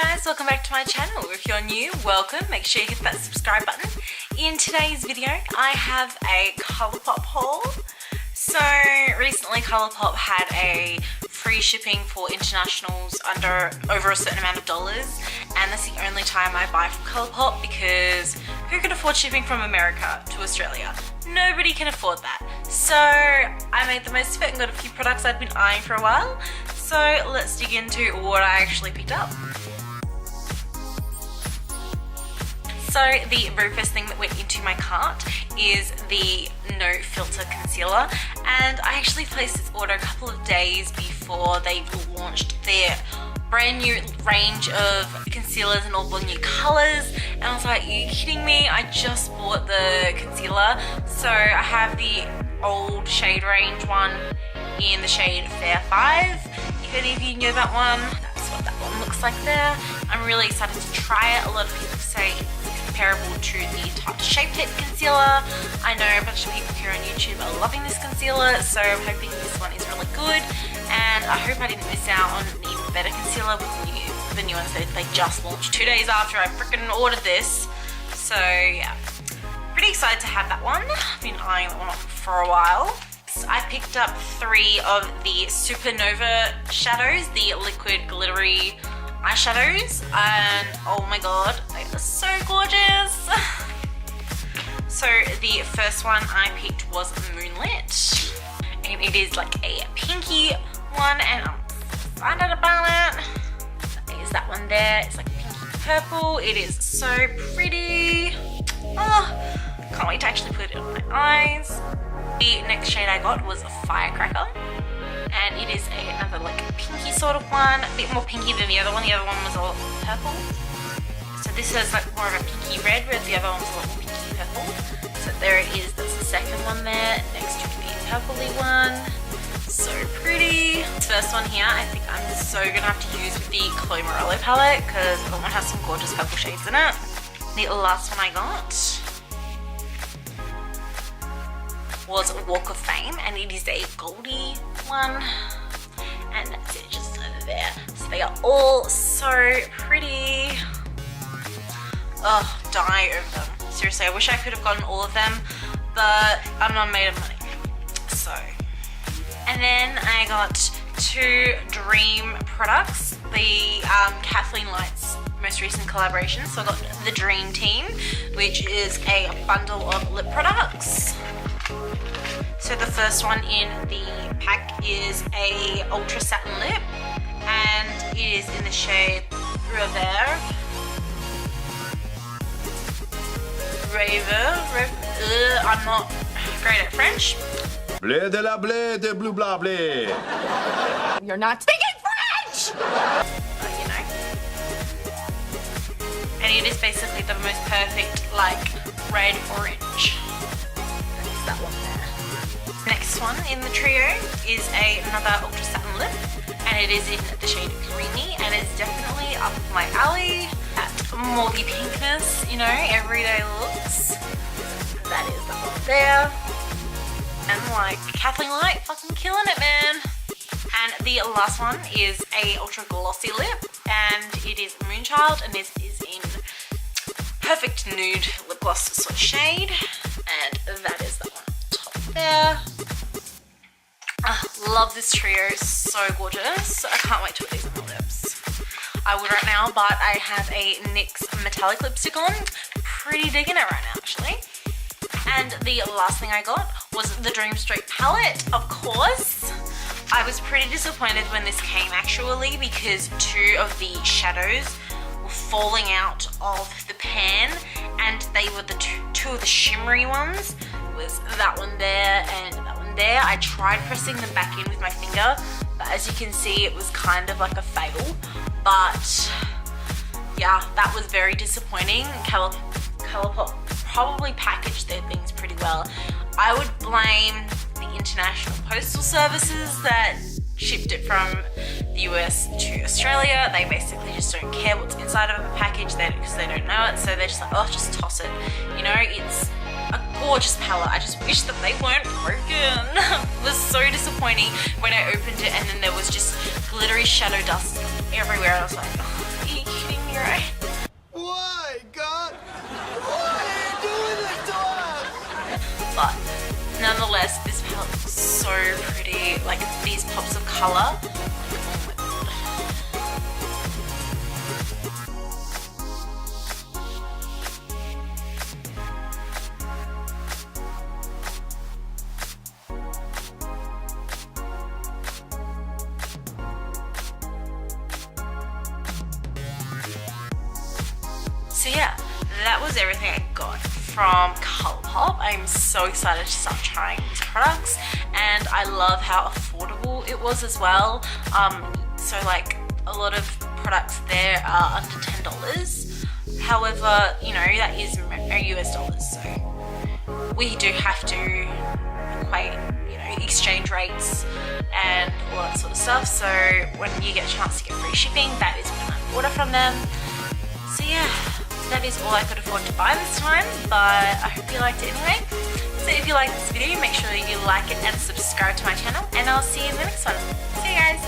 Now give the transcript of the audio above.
guys, welcome back to my channel. If you're new, welcome. Make sure you hit that subscribe button. In today's video, I have a ColourPop haul. So recently ColourPop had a free shipping for internationals over a certain amount of dollars, and that's the only time I buy from ColourPop because who can afford shipping from America to Australia? Nobody can afford that. So I made the most of it and got a few products I'd been eyeing for a while. So let's dig into what I actually picked up. So the very first thing that went into my cart is the No Filter Concealer, and I actually placed this order a couple of days before they launched their brand new range of concealers in all the new colours, and I was like, are you kidding me? I just bought the concealer. So I have the old shade range one in the shade Fair 5. If any of you know that one, that's what that one looks like there. I'm really excited to try it. A lot of people say it's comparable to the Tarte Shape Tape concealer. I know a bunch of people here on YouTube are loving this concealer, so I'm hoping this one is really good, and I hope I didn't miss out on an even better concealer with the new ones that they just launched 2 days after I freaking ordered this. So yeah, pretty excited to have that one. I've been eyeing that one for a while. I picked up 3 of the Supernova shadows, the liquid glittery eyeshadows, and oh my god, they are so gorgeous. So the first one I picked was Moonlit, and it is like a pinky one, and I'm excited about it. That is that one there. It's like pinky purple. It is so pretty. Oh, can't wait to actually put it on my eyes. The next shade I got was a Firecracker, and it is another like pinky sort of one, a bit more pinky than the other one. The other one was all purple. So this is like more of a pinky red, whereas the other one was a little pinky purple. So there it is, that's the second one there, next to the purpley one. So pretty. This first one here, I think I'm so gonna have to use with the Chloe Morello palette because that one has some gorgeous purple shades in it. The last one I got was Walk of Fame, and it is a goldy one, and that's it, just over there. So they are all so pretty. Oh, die over them. Seriously, I wish I could have gotten all of them, but I'm not made of money. So, and then I got 2 Dream products, the Kathleen Light's most recent collaboration. So I got the Dream Team, which is a bundle of lip products. So the first one in the pack is a Ultra Satin Lip, and it is in the shade Rêve. I'm not great at French. Blé de la blé de blue blah blé. You're not speaking French! But you know. And it is basically the most perfect, like, red orange. That's that one there. Next one in the trio is another Ultra Satin Lip, and it is in the shade Creamy, and it's definitely up my alley. That mauvey pinkness, you know, everyday looks. That is that one there. And like Kathleen Light, fucking killing it, man. And the last one is a ultra glossy lip, and it is Moonchild, and this is in perfect nude lip gloss sort of shade, and that is that one top there. Love this trio, so gorgeous. I can't wait to put these on my lips. I would right now, but I have a NYX metallic lipstick on. Pretty digging it right now, actually. And the last thing I got was the Dream Street palette, of course. I was pretty disappointed when this came actually, because 2 of the shadows were falling out of the pan, and they were the two of the shimmery ones. It was that one there and that one there. I tried pressing them back in with my finger, but as you can see, it was kind of like a fail. But yeah, that was very disappointing. ColourPop probably packaged their things pretty well. I would blame the international postal services that shipped it from the US to Australia. They basically just don't care what's inside of a package because they don't know it, so they're just like, oh, just toss it. You know, it's a gorgeous palette. I just wish that they weren't broken. It was so disappointing when I opened it and then there was just glittery shadow dust everywhere. I was like, oh, are you kidding these pops of colour. So yeah, that was everything I got from ColourPop. I'm so excited to start trying these products, and I love how affordable it was as well. So like a lot of products there are under $10. However, you know, that is US dollars, so we do have to equate, you know, exchange rates and all that sort of stuff. So when you get a chance to get free shipping, that is when I order from them. So yeah, that is all I could afford to buy this time, but I hope you liked it anyway. So if you like this video, make sure you like it and subscribe to my channel, and I'll see you in the next one. See you guys!